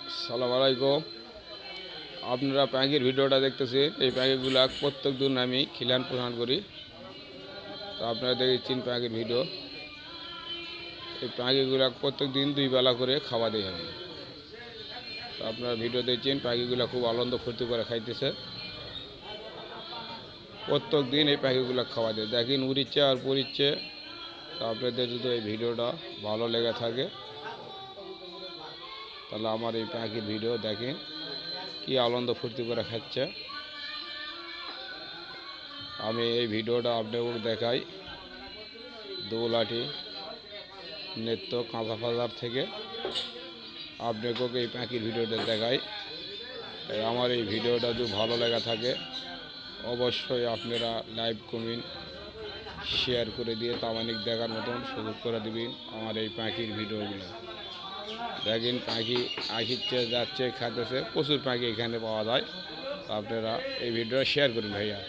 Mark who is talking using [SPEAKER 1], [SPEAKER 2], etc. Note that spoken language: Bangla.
[SPEAKER 1] আসসালামু আলাইকুম। আপনারা পাখির ভিডিওটা দেখতেছি। এই পাখিগুলা প্রত্যেক দিন আমি খিলান পোষণ করি। তো আপনারা দেখেছেন পাখির ভিডিও। এই পাখিগুলা প্রত্যেক দিন 2 বেলা করে খাওয়া দিই আমি। তো আপনারা ভিডিও দেখছেন, পাখিগুলা খুব আনন্দ ফুর্তি করে খাইতেছে। প্রত্যেক দিন এই পাখিগুলা খাওয়া দেয়, দেখেন উড়িচ্ছে আর পড়িচ্ছে। তো আপনাদের যদি এই ভিডিওটা ভালো লেগে থাকে তাহলে আমার এই পাখির ভিডিও দেখেন, কি আনন্দ ফুর্তি করে খাচ্ছে। আমি এই ভিডিওটা আপনাকে দেখাই দৌলাটি নেত্য কাঁচা বাজার থেকে। আপনাকেও এই পাখির ভিডিওটা দেখাই। আমার এই ভিডিওটা যদি ভালো লেগে থাকে অবশ্যই আপনারা লাইক কমেন্ট শেয়ার করে দিয়ে তামানিক দেখার মতন সুযোগ করে দিবেন আমার এই পাখির ভিডিওগুলো। দেখেন পাখি আসছে যাচ্ছে খাইতেছে, প্রচুর পাখি এখানে পাওয়া যায়। আপনারা এই ভিডিওটা শেয়ার করুন ভাইয়া।